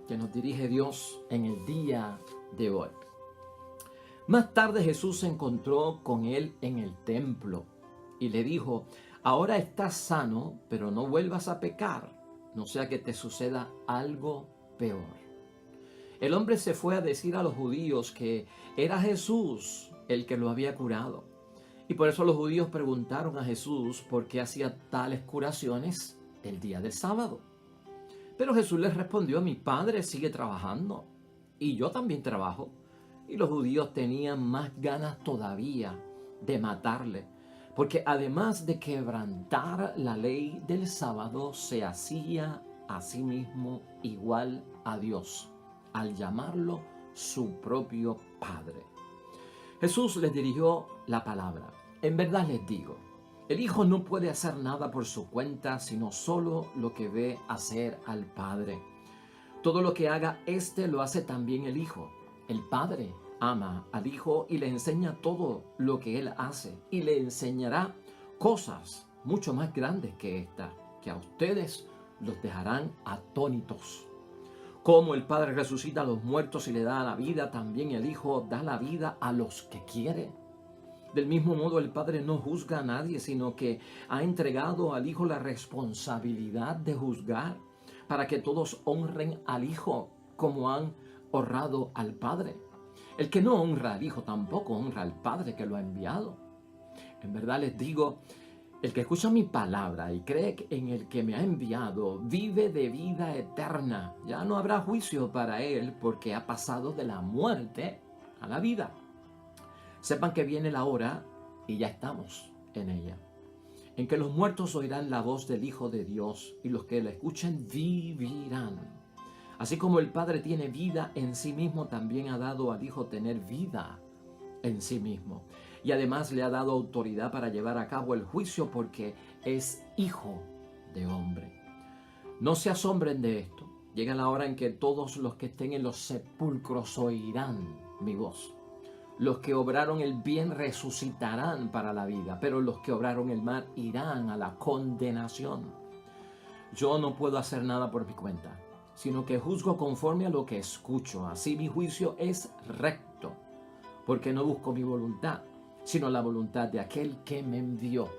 que nos dirige Dios en el día de hoy. Más tarde Jesús se encontró con él en el templo y le dijo: ahora estás sano, pero no vuelvas a pecar, no sea que te suceda algo peor. El hombre se fue a decir a los judíos que era Jesús el que lo había curado. Y por eso los judíos preguntaron a Jesús por qué hacía tales curaciones el día del sábado. Pero Jesús les respondió: mi Padre sigue trabajando y yo también trabajo. Y los judíos tenían más ganas todavía de matarle, porque además de quebrantar la ley del sábado, se hacía a sí mismo igual a Dios, al llamarlo su propio Padre. Jesús les dirigió la palabra: en verdad les digo, el Hijo no puede hacer nada por su cuenta, sino solo lo que ve hacer al Padre. Todo lo que haga éste lo hace también el Hijo. El Padre ama al Hijo y le enseña todo lo que Él hace, y le enseñará cosas mucho más grandes que esta, que a ustedes los dejarán atónitos. Como el Padre resucita a los muertos y le da la vida, también el Hijo da la vida a los que quiere. Del mismo modo, el Padre no juzga a nadie, sino que ha entregado al Hijo la responsabilidad de juzgar, para que todos honren al Hijo como han honrado al Padre. El que no honra al Hijo tampoco honra al Padre que lo ha enviado. En verdad les digo, el que escucha mi palabra y cree en el que me ha enviado, vive de vida eterna. Ya no habrá juicio para él, porque ha pasado de la muerte a la vida. Sepan que viene la hora, y ya estamos en ella, en que los muertos oirán la voz del Hijo de Dios, y los que la escuchen vivirán. Así como el Padre tiene vida en sí mismo, también ha dado al Hijo tener vida en sí mismo. Y además le ha dado autoridad para llevar a cabo el juicio, porque es Hijo de hombre. No se asombren de esto. Llega la hora en que todos los que estén en los sepulcros oirán mi voz. Los que obraron el bien resucitarán para la vida, pero los que obraron el mal irán a la condenación. Yo no puedo hacer nada por mi cuenta, sino que juzgo conforme a lo que escucho. Así mi juicio es recto, porque no busco mi voluntad, sino la voluntad de aquel que me envió.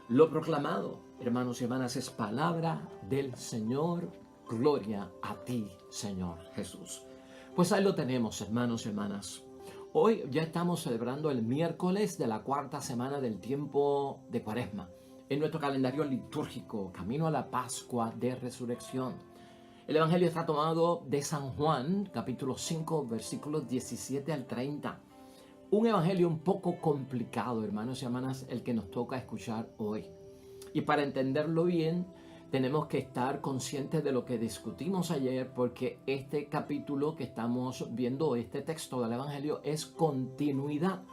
Lo proclamado, hermanos y hermanas, es palabra del Señor. Gloria a ti, Señor Jesús. Pues ahí lo tenemos, hermanos y hermanas. Hoy ya estamos celebrando el miércoles de la cuarta semana del tiempo de Cuaresma, en nuestro calendario litúrgico, camino a la Pascua de Resurrección. El Evangelio está tomado de San Juan, capítulo 5, versículos 17 al 30. Un evangelio un poco complicado, hermanos y hermanas, el que nos toca escuchar hoy. Y para entenderlo bien, tenemos que estar conscientes de lo que discutimos ayer, porque este capítulo que estamos viendo, este texto del evangelio, es continuidad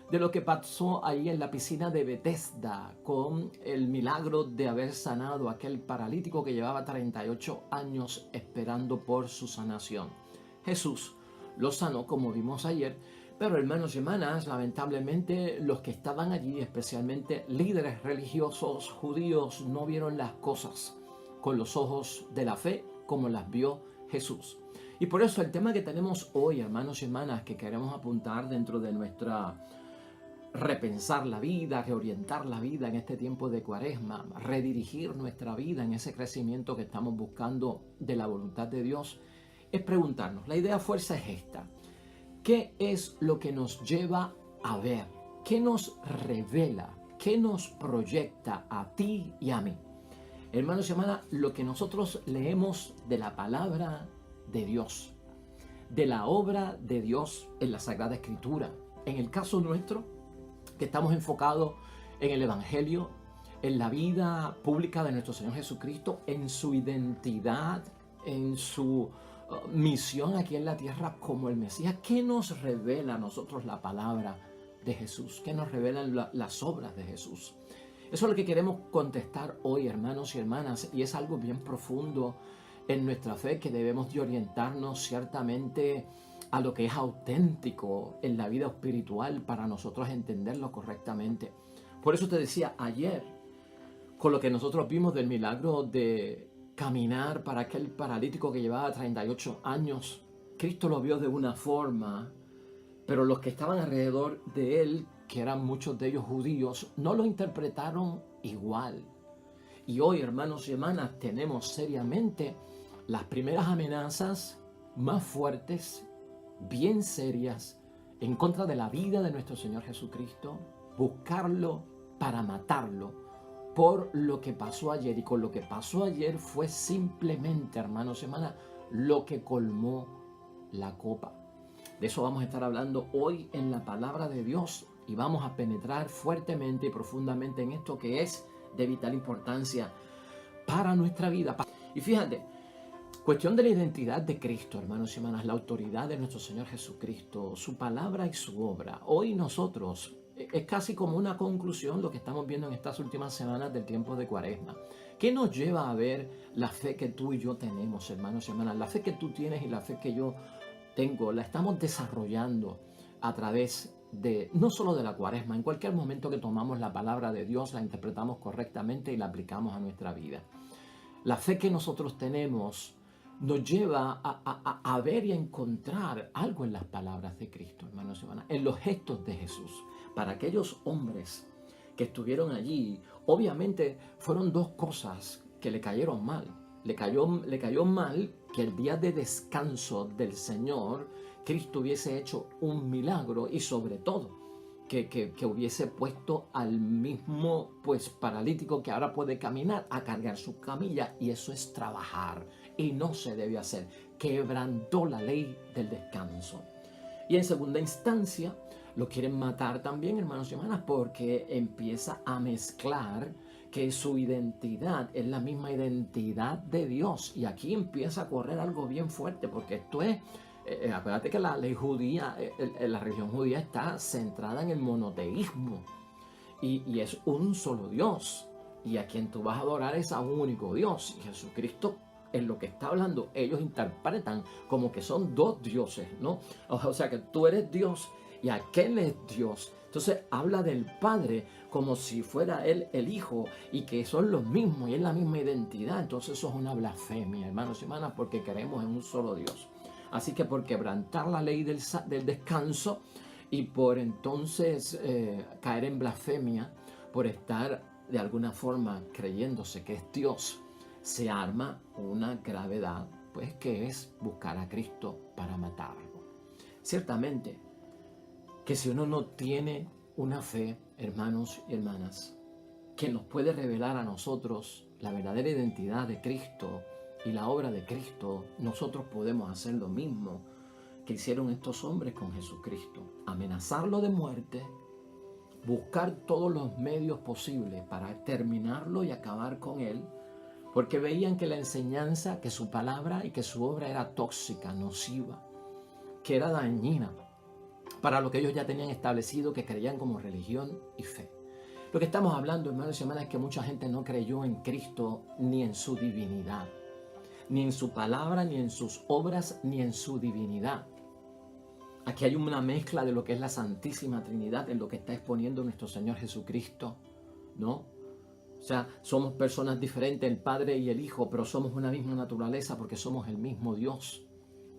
de lo que pasó ahí en la piscina de Betesda, con el milagro de haber sanado a aquel paralítico que llevaba 38 años esperando por su sanación. Jesús lo sanó, como vimos ayer, pero hermanos y hermanas, lamentablemente los que estaban allí, especialmente líderes religiosos judíos, no vieron las cosas con los ojos de la fe como las vio Jesús. Y por eso el tema que tenemos hoy, hermanos y hermanas, que queremos apuntar dentro de nuestra repensar la vida, reorientar la vida en este tiempo de Cuaresma, redirigir nuestra vida en ese crecimiento que estamos buscando de la voluntad de Dios, es preguntarnos. La idea fuerza es esta: ¿qué es lo que nos lleva a ver? ¿Qué nos revela? ¿Qué nos proyecta a ti y a mí? Hermanos y hermanas, lo que nosotros leemos de la palabra de Dios, de la obra de Dios en la Sagrada Escritura. En el caso nuestro, que estamos enfocados en el Evangelio, en la vida pública de nuestro Señor Jesucristo, en su identidad, en su misión aquí en la tierra como el Mesías. ¿Qué nos revela a nosotros la palabra de Jesús? ¿Qué nos revelan las obras de Jesús? Eso es lo que queremos contestar hoy, hermanos y hermanas, y es algo bien profundo en nuestra fe, que debemos de orientarnos ciertamente a lo que es auténtico en la vida espiritual para nosotros entenderlo correctamente. Por eso te decía ayer, con lo que nosotros vimos del milagro de caminar para aquel paralítico que llevaba 38 años. Cristo lo vio de una forma, pero los que estaban alrededor de él, que eran muchos de ellos judíos, no lo interpretaron igual. Y hoy, hermanos y hermanas, tenemos seriamente las primeras amenazas más fuertes, bien serias, en contra de la vida de nuestro Señor Jesucristo, buscarlo para matarlo por lo que pasó ayer. Y con lo que pasó ayer fue simplemente, hermanos y hermanas, lo que colmó la copa. De eso vamos a estar hablando hoy en la palabra de Dios y vamos a penetrar fuertemente y profundamente en esto que es de vital importancia para nuestra vida. Y fíjate, cuestión de la identidad de Cristo, hermanos y hermanas, la autoridad de nuestro Señor Jesucristo, su palabra y su obra. Hoy nosotros, es casi como una conclusión lo que estamos viendo en estas últimas semanas del tiempo de Cuaresma. ¿Qué nos lleva a ver la fe que tú y yo tenemos, hermanos y hermanas? La fe que tú tienes y la fe que yo tengo, la estamos desarrollando a través de, no solo de la Cuaresma, en cualquier momento que tomamos la palabra de Dios, la interpretamos correctamente y la aplicamos a nuestra vida. La fe que nosotros tenemos nos lleva a ver y a encontrar algo en las palabras de Cristo, hermanos y hermanas, en los gestos de Jesús. Para aquellos hombres que estuvieron allí, obviamente fueron dos cosas que le cayeron mal. Le cayó mal que el día de descanso del Señor, Cristo hubiese hecho un milagro y sobre todo que hubiese puesto al mismo paralítico que ahora puede caminar a cargar su camilla, y eso es trabajar y no se debe hacer. Quebrantó la ley del descanso. Y en segunda instancia lo quieren matar también, hermanos y hermanas, porque empieza a mezclar que su identidad es la misma identidad de Dios. Y aquí empieza a correr algo bien fuerte, porque esto es, acuérdate que la ley judía, la religión judía está centrada en el monoteísmo. Y es un solo Dios. Y a quien tú vas a adorar es a un único Dios. Y Jesucristo, en lo que está hablando, ellos interpretan como que son dos dioses, ¿no? O sea que tú eres Dios y aquel es Dios. Entonces habla del Padre como si fuera Él el Hijo y que son los mismos y es la misma identidad. Entonces eso es una blasfemia, hermanos y hermanas, porque creemos en un solo Dios. Así que por quebrantar la ley del descanso y por entonces caer en blasfemia, por estar de alguna forma creyéndose que es Dios, se arma una gravedad, pues que es buscar a Cristo para matarlo. Ciertamente que si uno no tiene una fe, hermanos y hermanas, que nos puede revelar a nosotros la verdadera identidad de Cristo y la obra de Cristo, nosotros podemos hacer lo mismo que hicieron estos hombres con Jesucristo: amenazarlo de muerte, buscar todos los medios posibles para terminarlo y acabar con él, porque veían que la enseñanza, que su palabra y que su obra era tóxica, nociva, que era dañina para lo que ellos ya tenían establecido, que creían como religión y fe. Lo que estamos hablando, hermanos y hermanas, es que mucha gente no creyó en Cristo ni en su divinidad, ni en su palabra, ni en sus obras, ni en su divinidad. Aquí hay una mezcla de lo que es la Santísima Trinidad en lo que está exponiendo nuestro Señor Jesucristo, ¿no? O sea, somos personas diferentes, el Padre y el Hijo, pero somos una misma naturaleza porque somos el mismo Dios.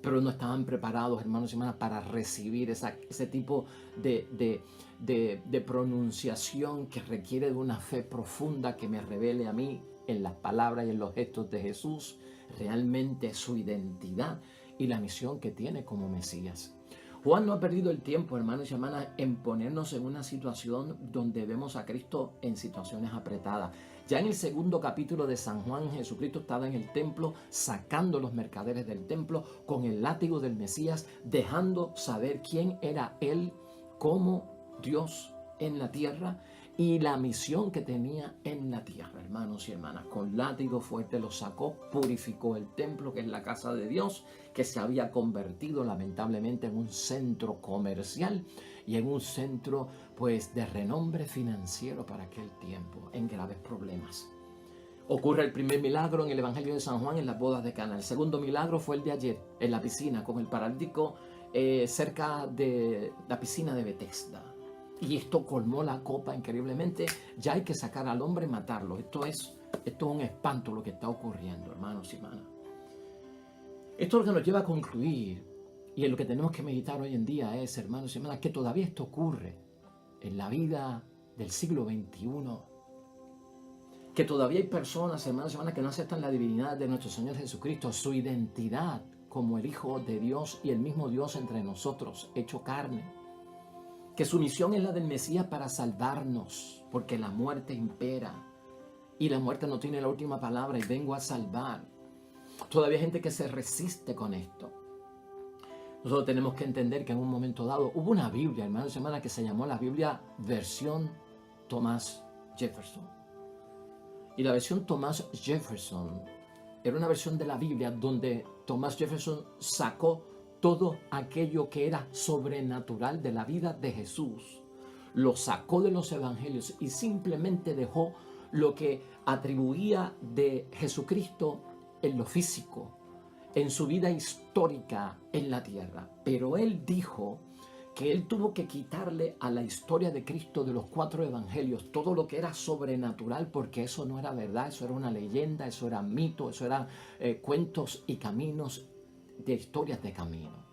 Pero no estaban preparados, hermanos y hermanas, para recibir ese tipo de pronunciación que requiere de una fe profunda que me revele a mí en las palabras y en los gestos de Jesús realmente su identidad y la misión que tiene como Mesías. Juan no ha perdido el tiempo, hermanos y hermanas, en ponernos en una situación donde vemos a Cristo en situaciones apretadas. Ya en el segundo capítulo de San Juan, Jesucristo estaba en el templo sacando los mercaderes del templo con el látigo del Mesías, dejando saber quién era Él como Dios en la tierra y la misión que tenía en la tierra, hermanos y hermanas. Con látigo fuerte lo sacó, purificó el templo, que es la casa de Dios, que se había convertido lamentablemente en un centro comercial y en un centro pues de renombre financiero para aquel tiempo, en graves problemas. Ocurre el primer milagro en el Evangelio de San Juan en las bodas de Cana. El segundo milagro fue el de ayer, en la piscina, con el paralítico cerca de la piscina de Betesda. Y esto colmó la copa increíblemente. Ya hay que sacar al hombre y matarlo. Esto es un espanto lo que está ocurriendo, hermanos y hermanas. Esto es lo que nos lleva a concluir, y en lo que tenemos que meditar hoy en día es, hermanos y hermanas, que todavía esto ocurre en la vida del siglo XXI. Que todavía hay personas, hermanos y hermanas, que no aceptan la divinidad de nuestro Señor Jesucristo, su identidad como el Hijo de Dios y el mismo Dios entre nosotros, hecho carne. Que su misión es la del Mesías para salvarnos, porque la muerte impera y la muerte no tiene la última palabra y vengo a salvar. Todavía hay gente que se resiste con esto. Nosotros tenemos que entender que en un momento dado hubo una Biblia, hermanos y hermanas, que se llamó la Biblia versión Thomas Jefferson. Y la versión Thomas Jefferson era una versión de la Biblia donde Thomas Jefferson sacó todo aquello que era sobrenatural de la vida de Jesús. Lo sacó de los evangelios y simplemente dejó lo que atribuía de Jesucristo en lo físico, en su vida histórica en la tierra. Pero él dijo que él tuvo que quitarle a la historia de Cristo de los 4 evangelios todo lo que era sobrenatural, porque eso no era verdad, eso era una leyenda, eso era mito, eso eran cuentos y caminos de historias de camino.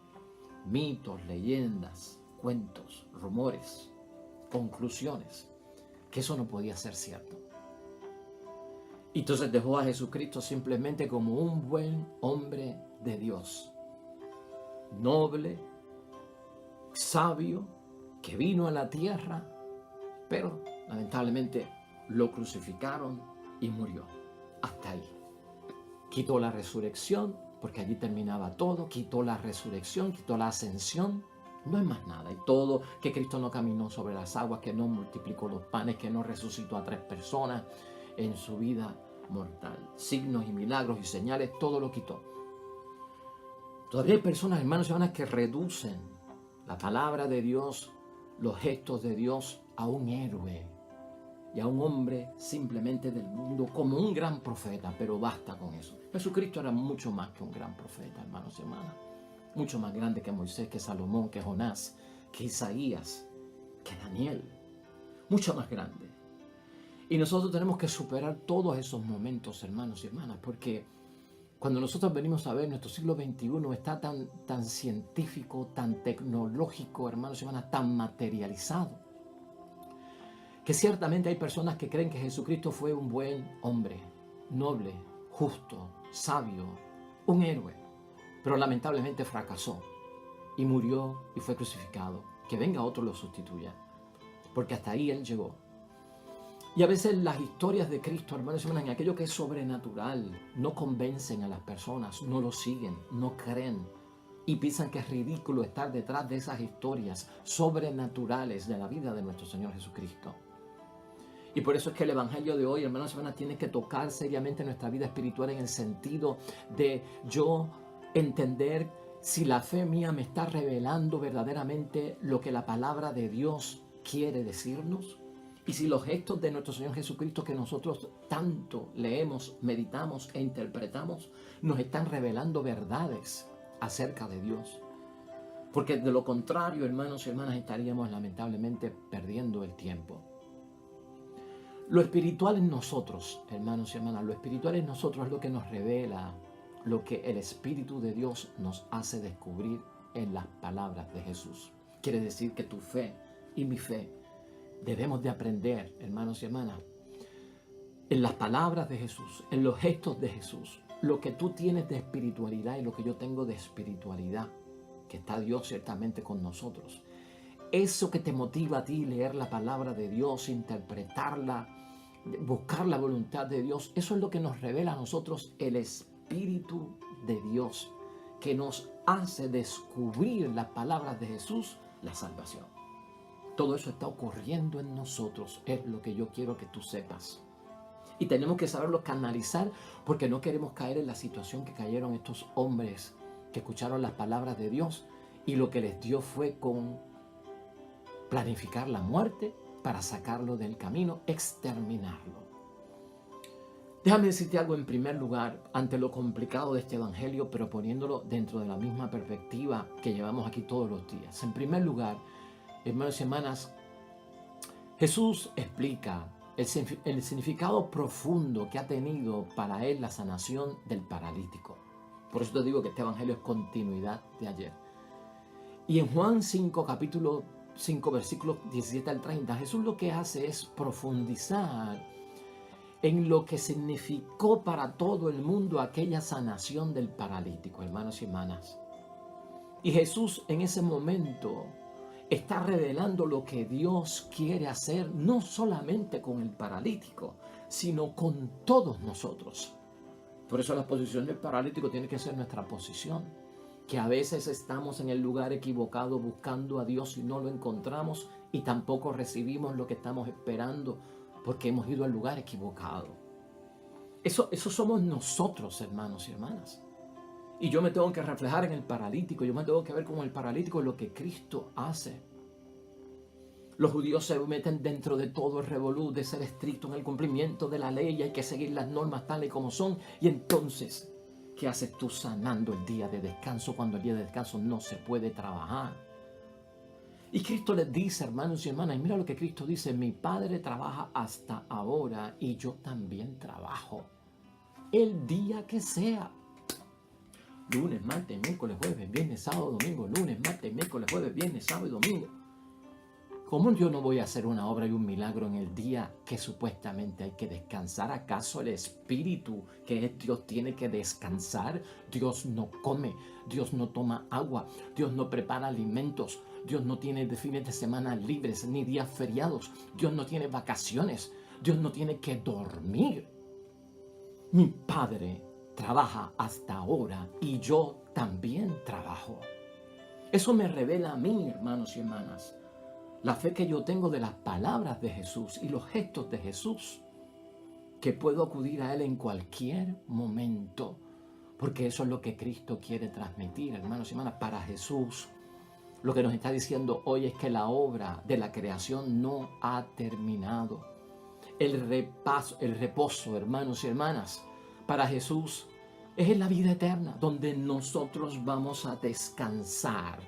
Mitos, leyendas, cuentos, rumores, conclusiones, que eso no podía ser cierto. Y entonces dejó a Jesucristo simplemente como un buen hombre de Dios, noble, sabio, que vino a la tierra, pero lamentablemente lo crucificaron y murió. Hasta ahí. Quitó la resurrección, porque allí terminaba todo, quitó la resurrección, quitó la ascensión, no hay más nada. Y todo, que Cristo no caminó sobre las aguas, que no multiplicó los panes, que no resucitó a 3 personas en su vida mortal. Signos y milagros y señales, todo lo quitó. Todavía hay personas, hermanos y hermanas, que reducen la palabra de Dios, los gestos de Dios, a un héroe y a un hombre simplemente del mundo como un gran profeta, pero basta con eso. Jesucristo era mucho más que un gran profeta, hermanos y hermanas. Mucho más grande que Moisés, que Salomón, que Jonás, que Isaías, que Daniel. Mucho más grande. Y nosotros tenemos que superar todos esos momentos, hermanos y hermanas, porque cuando nosotros venimos a ver, nuestro siglo XXI está tan científico, tan tecnológico, hermanos y hermanas, tan materializado, que ciertamente hay personas que creen que Jesucristo fue un buen hombre, noble, justo, sabio, un héroe, pero lamentablemente fracasó y murió y fue crucificado. Que venga otro lo sustituya, porque hasta ahí él llegó. Y a veces las historias de Cristo, hermanos y hermanas, en aquello que es sobrenatural, no convencen a las personas, no lo siguen, no creen y piensan que es ridículo estar detrás de esas historias sobrenaturales de la vida de nuestro Señor Jesucristo. Y por eso es que el Evangelio de hoy, hermanos y hermanas, tiene que tocar seriamente nuestra vida espiritual en el sentido de yo entender si la fe mía me está revelando verdaderamente lo que la palabra de Dios quiere decirnos. Y si los gestos de nuestro Señor Jesucristo que nosotros tanto leemos, meditamos e interpretamos, nos están revelando verdades acerca de Dios. Porque de lo contrario, hermanos y hermanas, estaríamos lamentablemente perdiendo el tiempo. Lo espiritual en nosotros, hermanos y hermanas, lo espiritual en nosotros es lo que nos revela lo que el Espíritu de Dios nos hace descubrir en las palabras de Jesús. Quiere decir que tu fe y mi fe debemos de aprender, hermanos y hermanas, en las palabras de Jesús, en los gestos de Jesús, lo que tú tienes de espiritualidad y lo que yo tengo de espiritualidad, que está Dios ciertamente con nosotros. Eso que te motiva a ti leer la palabra de Dios, interpretarla, buscar la voluntad de Dios, eso es lo que nos revela a nosotros el Espíritu de Dios, que nos hace descubrir las palabras de Jesús, la salvación. Todo eso está ocurriendo en nosotros, es lo que yo quiero que tú sepas. Y tenemos que saberlo canalizar, porque no queremos caer en la situación que cayeron estos hombres que escucharon las palabras de Dios y lo que les dio fue con planificar la muerte para sacarlo del camino, exterminarlo. Déjame decirte algo en primer lugar, ante lo complicado de este evangelio, pero poniéndolo dentro de la misma perspectiva que llevamos aquí todos los días. En primer lugar, hermanos y hermanas, Jesús explica el significado profundo que ha tenido para él la sanación del paralítico. Por eso te digo que este evangelio es continuidad de ayer. Y en Juan 5, capítulo 5, versículos 17 al 30, Jesús lo que hace es profundizar en lo que significó para todo el mundo aquella sanación del paralítico, hermanos y hermanas. Y Jesús en ese momento está revelando lo que Dios quiere hacer, no solamente con el paralítico, sino con todos nosotros. Por eso la posición del paralítico tiene que ser nuestra posición, que a veces estamos en el lugar equivocado buscando a Dios y no lo encontramos y tampoco recibimos lo que estamos esperando porque hemos ido al lugar equivocado. Eso somos nosotros, hermanos y hermanas. Y yo me tengo que reflejar en el paralítico, yo me tengo que ver como el paralítico lo que Cristo hace. Los judíos se meten dentro de todo el revolú de ser estricto en el cumplimiento de la ley y hay que seguir las normas tales como son. Y entonces, ¿qué haces tú sanando el día de descanso cuando el día de descanso no se puede trabajar? Y Cristo les dice, hermanos y hermanas, y mira lo que Cristo dice: mi Padre trabaja hasta ahora y yo también trabajo. El día que sea. Lunes, martes, miércoles, jueves, viernes, sábado, domingo. Lunes, martes, miércoles, jueves, viernes, sábado y domingo. ¿Cómo yo no voy a hacer una obra y un milagro en el día que supuestamente hay que descansar? ¿Acaso el Espíritu, que es Dios, tiene que descansar? Dios no come, Dios no toma agua, Dios no prepara alimentos, Dios no tiene fines de semana libres ni días feriados, Dios no tiene vacaciones, Dios no tiene que dormir. Mi Padre trabaja hasta ahora y yo también trabajo. Eso me revela a mí, hermanos y hermanas, la fe que yo tengo de las palabras de Jesús y los gestos de Jesús, que puedo acudir a Él en cualquier momento, porque eso es lo que Cristo quiere transmitir, hermanos y hermanas. Para Jesús, lo que nos está diciendo hoy es que la obra de la creación no ha terminado. El reposo, hermanos y hermanas, para Jesús es en la vida eterna, donde nosotros vamos a descansar.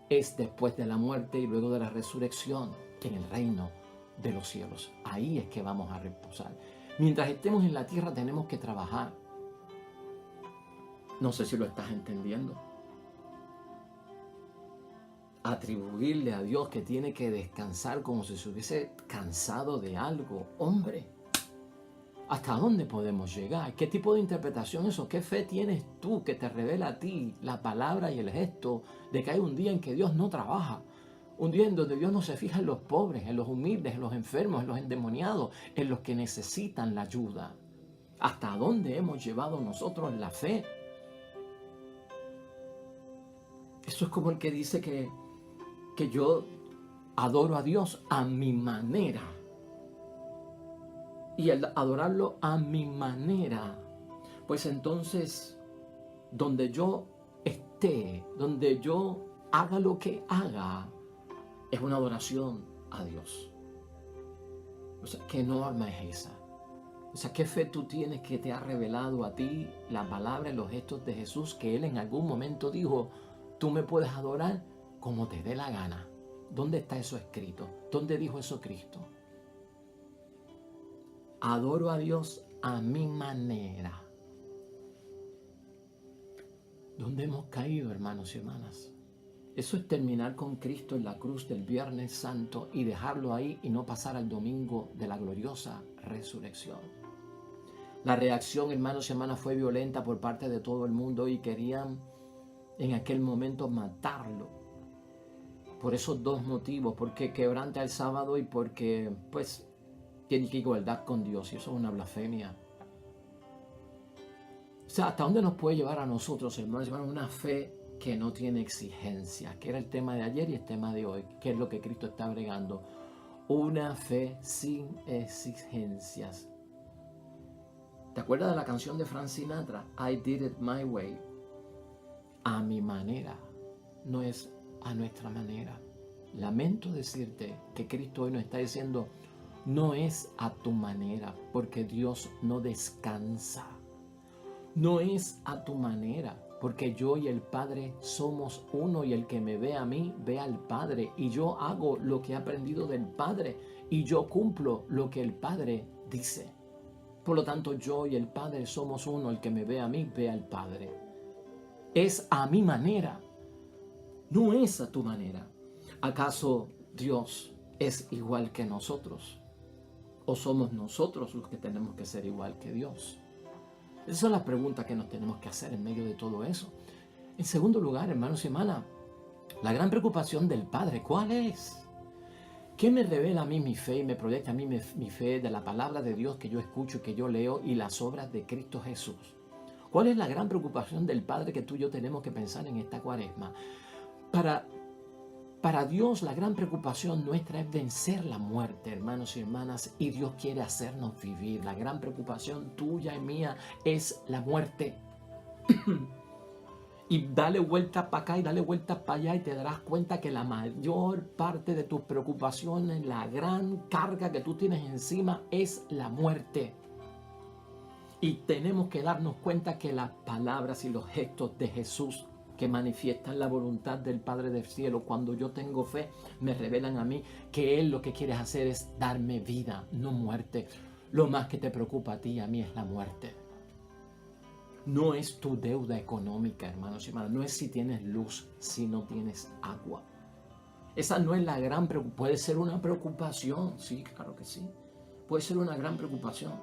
Es después de la muerte y luego de la resurrección, en el reino de los cielos. Ahí es que vamos a reposar. Mientras estemos en la tierra tenemos que trabajar. No sé si lo estás entendiendo. Atribuirle a Dios que tiene que descansar como si se hubiese cansado de algo. Hombre, ¿hasta dónde podemos llegar? ¿Qué tipo de interpretación es eso? ¿Qué fe tienes tú que te revela a ti la palabra y el gesto de que hay un día en que Dios no trabaja? Un día en donde Dios no se fija en los pobres, en los humildes, en los enfermos, en los endemoniados, en los que necesitan la ayuda. ¿Hasta dónde hemos llevado nosotros la fe? Eso es como el que dice que yo adoro a Dios a mi manera. Y al adorarlo a mi manera, pues entonces, donde yo esté, donde yo haga lo que haga, es una adoración a Dios. O sea, ¿qué norma es esa? O sea, ¿qué fe tú tienes que te ha revelado a ti la palabra y los gestos de Jesús, que Él en algún momento dijo: tú me puedes adorar como te dé la gana? ¿Dónde está eso escrito? ¿Dónde dijo eso Cristo? Adoro a Dios a mi manera. ¿Dónde hemos caído, hermanos y hermanas? Eso es terminar con Cristo en la cruz del Viernes Santo y dejarlo ahí y no pasar al domingo de la gloriosa resurrección. La reacción, hermanos y hermanas, fue violenta por parte de todo el mundo y querían en aquel momento matarlo. Por esos dos motivos, porque quebranta el sábado y porque, pues, tiene que igualdad con Dios, y eso es una blasfemia. O sea, ¿hasta dónde nos puede llevar a nosotros, hermanos y hermanas, una fe que no tiene exigencia? Que era el tema de ayer y el tema de hoy, que es lo que Cristo está bregando. Una fe sin exigencias. ¿Te acuerdas de la canción de Frank Sinatra? I did it my way. A mi manera, no es a nuestra manera. Lamento decirte que Cristo hoy nos está diciendo: no es a tu manera, porque Dios no descansa. No es a tu manera, porque yo y el Padre somos uno, y el que me ve a mí, ve al Padre, y yo hago lo que he aprendido del Padre, y yo cumplo lo que el Padre dice. Por lo tanto, yo y el Padre somos uno. El que me ve a mí, ve al Padre. Es a mi manera, no es a tu manera. ¿Acaso Dios es igual que nosotros? ¿O somos nosotros los que tenemos que ser igual que Dios? Esas son las preguntas que nos tenemos que hacer en medio de todo eso. En segundo lugar, hermanos y hermanas, la gran preocupación del Padre, ¿cuál es? ¿Qué me revela a mí mi fe y me proyecta a mí mi fe de la palabra de Dios que yo escucho, que yo leo y las obras de Cristo Jesús? ¿Cuál es la gran preocupación del Padre que tú y yo tenemos que pensar en esta cuaresma? Para Dios la gran preocupación nuestra es vencer la muerte, hermanos y hermanas, y Dios quiere hacernos vivir. La gran preocupación tuya y mía es la muerte. Y dale vuelta para acá y dale vuelta para allá y te darás cuenta que la mayor parte de tus preocupaciones, la gran carga que tú tienes encima es la muerte. Y tenemos que darnos cuenta que las palabras y los gestos de Jesús que manifiestan la voluntad del Padre del Cielo, cuando yo tengo fe, me revelan a mí que Él lo que quiere hacer es darme vida, no muerte. Lo más que te preocupa a ti y a mí es la muerte. No es tu deuda económica, hermanos y hermanas. No es si tienes luz, si no tienes agua. Esa no es la gran preocupación. Puede ser una preocupación, sí, claro que sí. Puede ser una gran preocupación.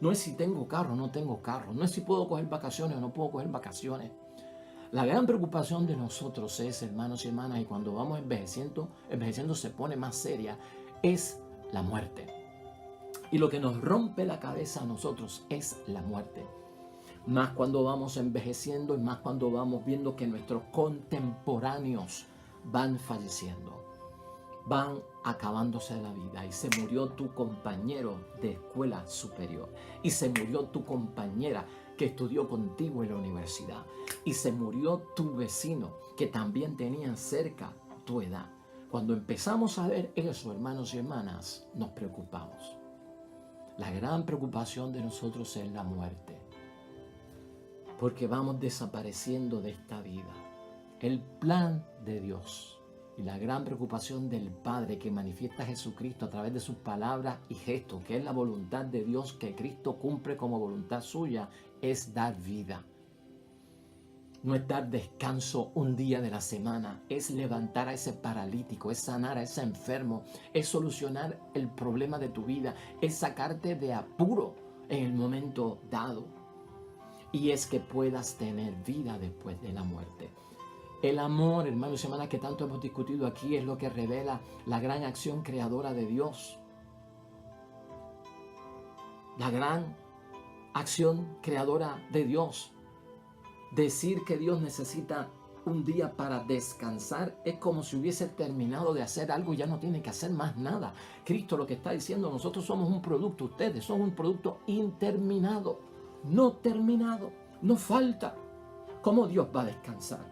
No es si tengo carro o no tengo carro. No es si puedo coger vacaciones o no puedo coger vacaciones. La gran preocupación de nosotros es, hermanos y hermanas, y cuando vamos envejeciendo se pone más seria, es la muerte. Y lo que nos rompe la cabeza a nosotros es la muerte. Más cuando vamos envejeciendo y más cuando vamos viendo que nuestros contemporáneos van falleciendo, van acabándose la vida. Y se murió tu compañero de escuela superior. Y se murió tu compañera que estudió contigo en la universidad. Y se murió tu vecino que también tenía cerca tu edad. Cuando empezamos a ver eso, hermanos y hermanas, nos preocupamos. La gran preocupación de nosotros es la muerte. Porque vamos desapareciendo de esta vida. El plan de Dios y la gran preocupación del Padre que manifiesta Jesucristo a través de sus palabras y gestos, que es la voluntad de Dios que Cristo cumple como voluntad suya, es dar vida. No es dar descanso un día de la semana, es levantar a ese paralítico, es sanar a ese enfermo, es solucionar el problema de tu vida, es sacarte de apuro en el momento dado. Y es que puedas tener vida después de la muerte. El amor, hermanos y hermanas, que tanto hemos discutido aquí, es lo que revela la gran acción creadora de Dios. La gran acción creadora de Dios. Decir que Dios necesita un día para descansar es como si hubiese terminado de hacer algo y ya no tiene que hacer más nada. Cristo lo que está diciendo, nosotros somos un producto, ustedes son un producto interminado, no terminado, no falta. ¿Cómo Dios va a descansar?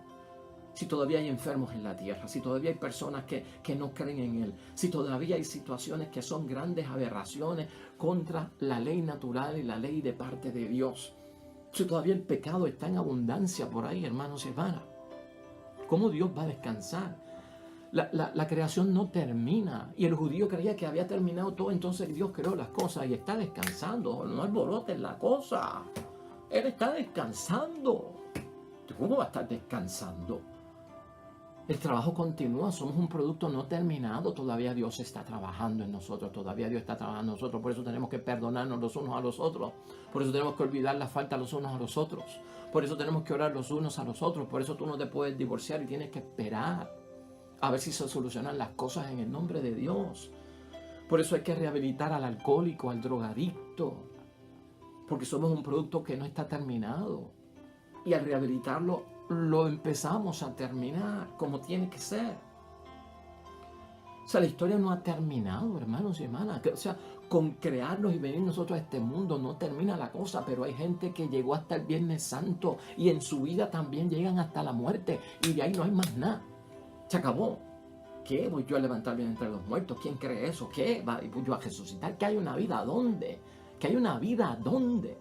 Si todavía hay enfermos en la tierra, si todavía hay personas que no creen en Él, si todavía hay situaciones que son grandes aberraciones contra la ley natural y la ley de parte de Dios, si todavía el pecado está en abundancia por ahí, hermanos y hermanas, ¿cómo Dios va a descansar? La creación no termina y el judío creía que había terminado todo, entonces Dios creó las cosas y está descansando. No alborotes la cosa, Él está descansando. ¿Cómo va a estar descansando? El trabajo continúa, somos un producto no terminado, todavía Dios está trabajando en nosotros, todavía Dios está trabajando en nosotros, por eso tenemos que perdonarnos los unos a los otros, por eso tenemos que olvidar la falta los unos a los otros, por eso tenemos que orar los unos a los otros, por eso tú no te puedes divorciar y tienes que esperar a ver si se solucionan las cosas en el nombre de Dios. Por eso hay que rehabilitar al alcohólico, al drogadicto, porque somos un producto que no está terminado y al rehabilitarlo lo empezamos a terminar como tiene que ser. O sea, la historia no ha terminado, hermanos y hermanas. O sea, con crearnos y venir nosotros a este mundo no termina la cosa, pero hay gente que llegó hasta el Viernes Santo y en su vida también llegan hasta la muerte y de ahí no hay más nada. Se acabó. ¿Qué? ¿Voy yo a levantarme entre los muertos? ¿Quién cree eso? ¿Qué? ¿Voy yo a resucitar? ¿Que hay una vida a dónde? ¿Que hay una vida a dónde?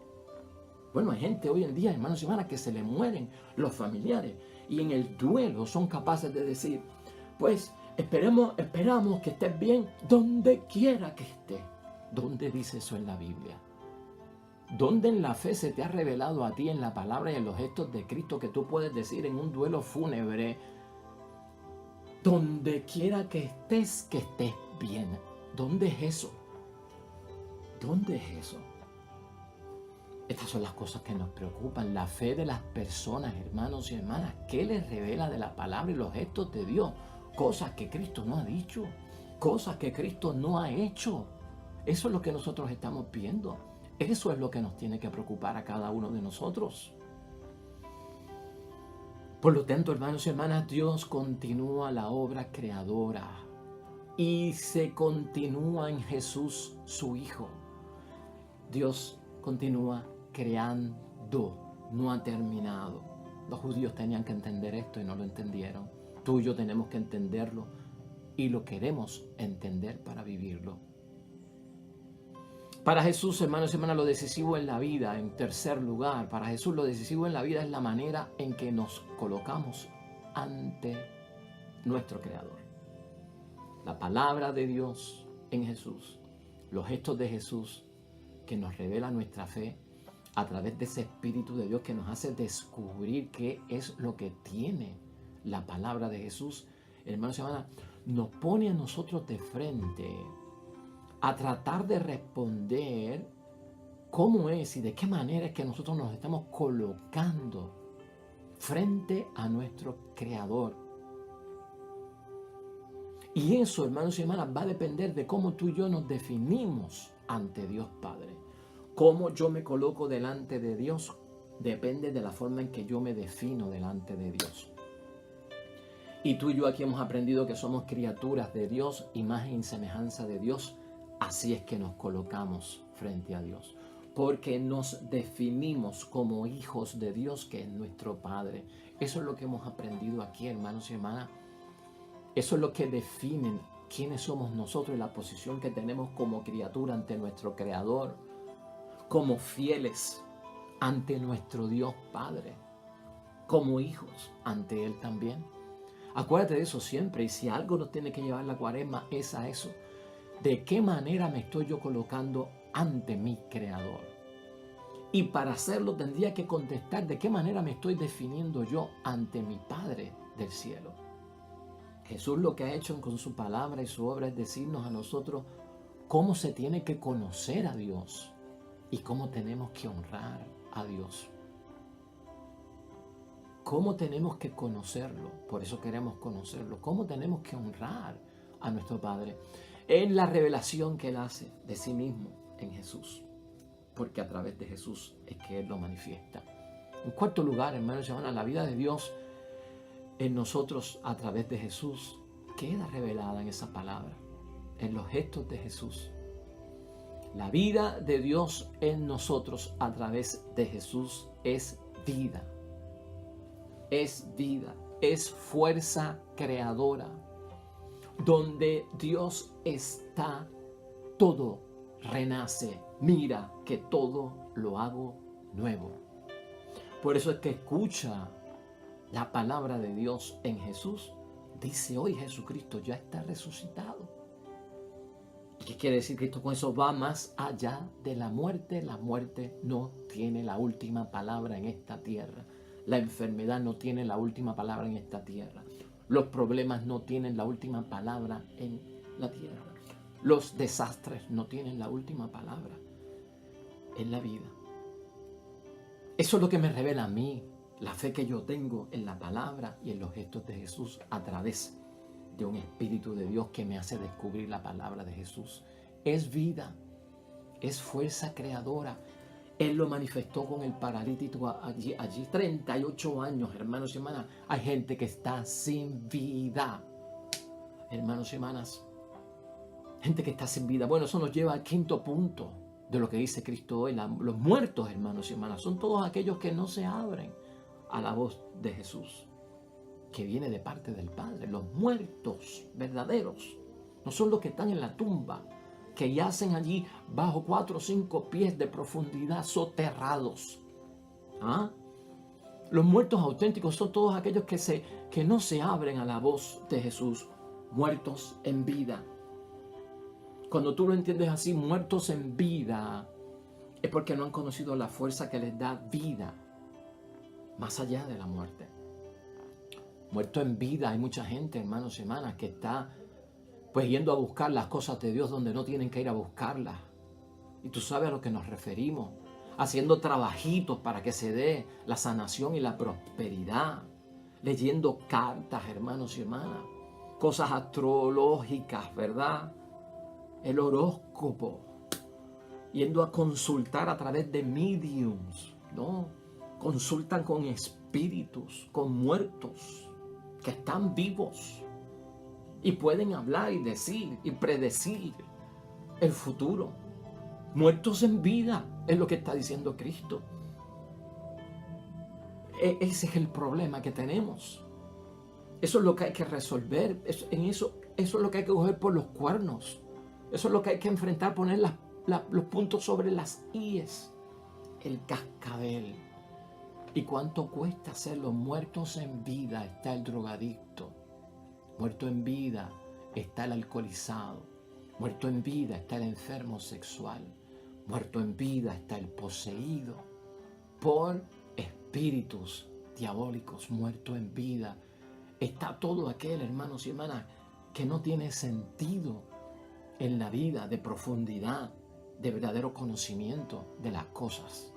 Bueno, hay gente hoy en día, hermanos y hermanas, que se le mueren los familiares y en el duelo son capaces de decir, pues Esperamos que estés bien donde quiera que estés. ¿Dónde dice eso en la Biblia? ¿Dónde en la fe se te ha revelado a ti en la palabra y en los gestos de Cristo que tú puedes decir en un duelo fúnebre? Donde quiera que estés bien. ¿Dónde es eso? ¿Dónde es eso? Estas son las cosas que nos preocupan. La fe de las personas, hermanos y hermanas. ¿Qué les revela de la palabra y los gestos de Dios? Cosas que Cristo no ha dicho. Cosas que Cristo no ha hecho. Eso es lo que nosotros estamos viendo. Eso es lo que nos tiene que preocupar a cada uno de nosotros. Por lo tanto, hermanos y hermanas, Dios continúa la obra creadora y se continúa en Jesús, su Hijo. Dios continúa creando, no ha terminado. Los judíos tenían que entender esto y no lo entendieron. Tú y yo tenemos que entenderlo y lo queremos entender para vivirlo. Para Jesús, hermanos y hermanas, lo decisivo en la vida, en tercer lugar, para Jesús lo decisivo en la vida es la manera en que nos colocamos ante nuestro Creador. La palabra de Dios en Jesús, los gestos de Jesús que nos revela nuestra fe a través de ese Espíritu de Dios que nos hace descubrir qué es lo que tiene la palabra de Jesús, hermanos y hermanas, nos pone a nosotros de frente a tratar de responder cómo es y de qué manera es que nosotros nos estamos colocando frente a nuestro Creador. Y eso, hermanos y hermanas, va a depender de cómo tú y yo nos definimos ante Dios Padre. Cómo yo me coloco delante de Dios depende de la forma en que yo me defino delante de Dios. Y tú y yo aquí hemos aprendido que somos criaturas de Dios, imagen y semejanza de Dios. Así es que nos colocamos frente a Dios, porque nos definimos como hijos de Dios, que es nuestro Padre. Eso es lo que hemos aprendido aquí, hermanos y hermanas. Eso es lo que define quiénes somos nosotros y la posición que tenemos como criatura ante nuestro Creador, como fieles ante nuestro Dios Padre, como hijos ante Él también. Acuérdate de eso siempre, y si algo nos tiene que llevar la Cuaresma es a eso. ¿De qué manera me estoy yo colocando ante mi Creador? Y para hacerlo tendría que contestar de qué manera me estoy definiendo yo ante mi Padre del cielo. Jesús lo que ha hecho con su palabra y su obra es decirnos a nosotros cómo se tiene que conocer a Dios y cómo tenemos que honrar a Dios. ¿Cómo tenemos que conocerlo? Por eso queremos conocerlo. ¿Cómo tenemos que honrar a nuestro Padre? En la revelación que Él hace de sí mismo en Jesús. Porque a través de Jesús es que Él lo manifiesta. En cuarto lugar, hermanos y hermanas, la vida de Dios en nosotros a través de Jesús queda revelada en esa palabra, en los gestos de Jesús. La vida de Dios en nosotros a través de Jesús es vida. Es vida, es fuerza creadora. Donde Dios está, todo renace. Mira que todo lo hago nuevo. Por eso es que escucha la palabra de Dios en Jesús. Dice hoy Jesucristo ya está resucitado. ¿Y qué quiere decir Cristo con eso? Va más allá de la muerte. La muerte no tiene la última palabra en esta tierra. La enfermedad no tiene la última palabra en esta tierra. Los problemas no tienen la última palabra en la tierra. Los desastres no tienen la última palabra en la vida. Eso es lo que me revela a mí la fe que yo tengo en la palabra y en los gestos de Jesús a través de un Espíritu de Dios que me hace descubrir la palabra de Jesús. Es vida, es fuerza creadora. Él lo manifestó con el paralítico allí 38 años, hermanos y hermanas. Hay gente que está sin vida, hermanos y hermanas. Gente que está sin vida. Bueno, eso nos lleva al quinto punto de lo que dice Cristo hoy. Los muertos, hermanos y hermanas, son todos aquellos que no se abren a la voz de Jesús, que viene de parte del Padre. Los muertos verdaderos no son los que están en la tumba, que yacen allí bajo 4 o 5 pies de profundidad, soterrados. ¿Ah? Los muertos auténticos son todos aquellos que no se abren a la voz de Jesús. muertos en vida. Cuando tú lo entiendes así, muertos en vida, es porque no han conocido la fuerza que les da vida más allá de la muerte. Muerto en vida, hay mucha gente, hermanos y hermanas, que está pues yendo a buscar las cosas de Dios donde no tienen que ir a buscarlas. Y tú sabes a lo que nos referimos, haciendo trabajitos para que se dé la sanación y la prosperidad, leyendo cartas, hermanos y hermanas, cosas astrológicas, ¿verdad? El horóscopo, yendo a consultar a través de mediums, ¿no? Consultan con espíritus, con muertos que están vivos y pueden hablar y decir y predecir el futuro. Muertos en vida es lo que está diciendo Cristo. Ese es el problema que tenemos. Eso es lo que hay que resolver. Eso es lo que hay que coger por los cuernos. Eso es lo que hay que enfrentar, poner los puntos sobre las íes. El cascabel. ¿Y cuánto cuesta hacerlo? Muertos en vida está el drogadicto. Muerto en vida está el alcoholizado. Muerto en vida está el enfermo sexual. Muerto en vida está el poseído por espíritus diabólicos. Muerto en vida está todo aquel, hermanos y hermanas, que no tiene sentido en la vida de profundidad, de verdadero conocimiento de las cosas.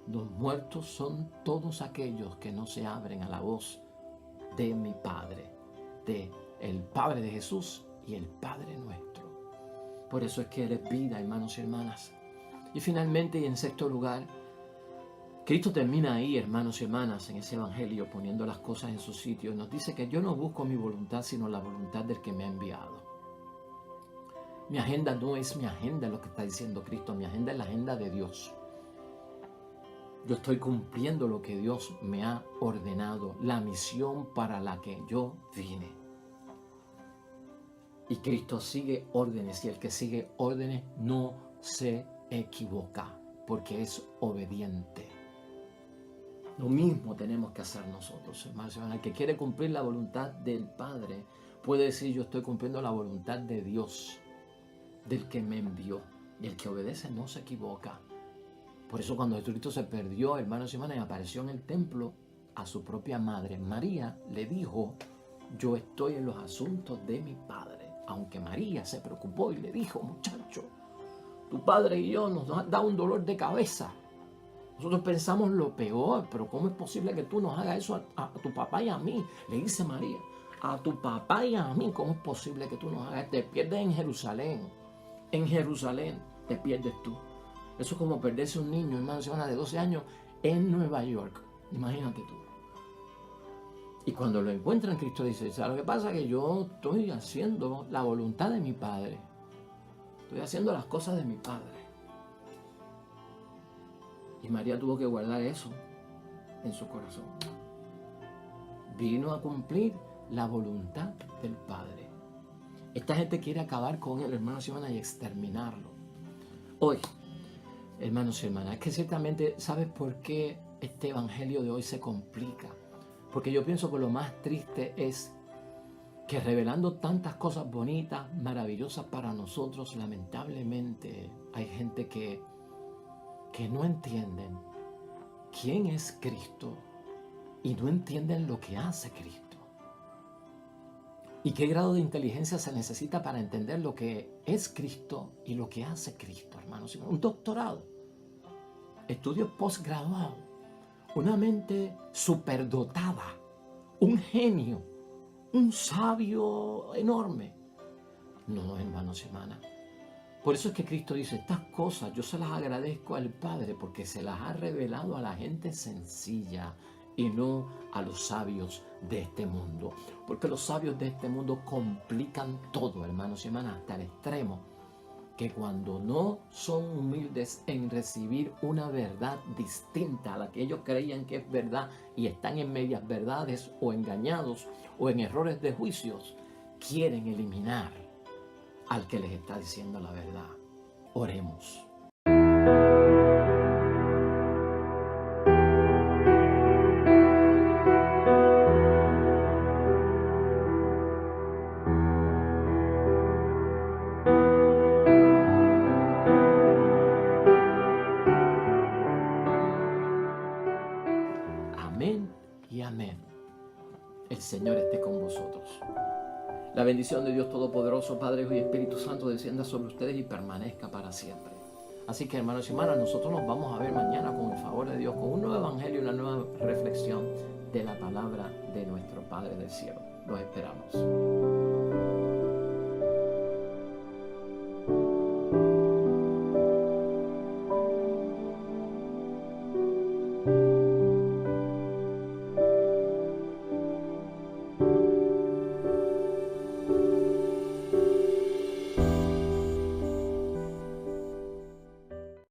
Los muertos son todos aquellos que no se abren a la voz de mi Padre, de el Padre de Jesús y el Padre nuestro. Por eso es que Él es vida, hermanos y hermanas. Y finalmente, y en sexto lugar, Cristo termina ahí, hermanos y hermanas, en ese evangelio, poniendo las cosas en su sitio. Y nos dice que yo no busco mi voluntad, sino la voluntad del que me ha enviado. Mi agenda no es mi agenda, es lo que está diciendo Cristo. Mi agenda es la agenda de Dios. Yo estoy cumpliendo lo que Dios me ha ordenado, la misión para la que yo vine. Y Cristo sigue órdenes, y el que sigue órdenes no se equivoca, porque es obediente. Lo mismo tenemos que hacer nosotros, hermanos. El que quiere cumplir la voluntad del Padre puede decir: yo estoy cumpliendo la voluntad de Dios, del que me envió. Y el que obedece no se equivoca. Por eso cuando Jesucristo se perdió, hermanos y hermanas, y apareció en el templo, a su propia madre María le dijo: yo estoy en los asuntos de mi Padre. Aunque María se preocupó y le dijo: muchacho, tu padre y yo nos da un dolor de cabeza. Nosotros pensamos lo peor, pero ¿cómo es posible que tú nos hagas eso a tu papá y a mí? Le dice María: a tu papá y a mí, ¿cómo es posible que tú nos hagas? Te pierdes en Jerusalén. En Jerusalén te pierdes tú. Eso es como perderse un niño, hermanos y hermanas, de 12 años en Nueva York. Imagínate tú. Y cuando lo encuentran, Cristo dice: ¿sabes lo que pasa? Que yo estoy haciendo la voluntad de mi Padre. Estoy haciendo las cosas de mi Padre. Y María tuvo que guardar eso en su corazón. Vino a cumplir la voluntad del Padre. Esta gente quiere acabar con él, hermanos y hermanas, y exterminarlo. Hoy, hermanos y hermanas, es que ciertamente, ¿sabes por qué este evangelio de hoy se complica? Porque yo pienso que lo más triste es que revelando tantas cosas bonitas, maravillosas para nosotros, lamentablemente hay gente que no entienden quién es Cristo y no entienden lo que hace Cristo. ¿Y qué grado de inteligencia se necesita para entender lo que es Cristo y lo que hace Cristo, hermanos? Un doctorado, estudios postgraduados, una mente superdotada, un genio, un sabio enorme. No, hermanos y hermanas. Por eso es que Cristo dice: estas cosas yo se las agradezco al Padre porque se las ha revelado a la gente sencilla y no a los sabios de este mundo. Porque los sabios de este mundo complican todo, hermanos y hermanas, hasta el extremo que cuando no son humildes en recibir una verdad distinta a la que ellos creían que es verdad y están en medias verdades o engañados o en errores de juicios, quieren eliminar al que les está diciendo la verdad. Oremos. El Señor esté con vosotros. La bendición de Dios Todopoderoso, Padre, Hijo y Espíritu Santo, descienda sobre ustedes y permanezca para siempre. Así que, hermanos y hermanas, nosotros nos vamos a ver mañana con el favor de Dios, con un nuevo evangelio y una nueva reflexión de la palabra de nuestro Padre del cielo. Los esperamos.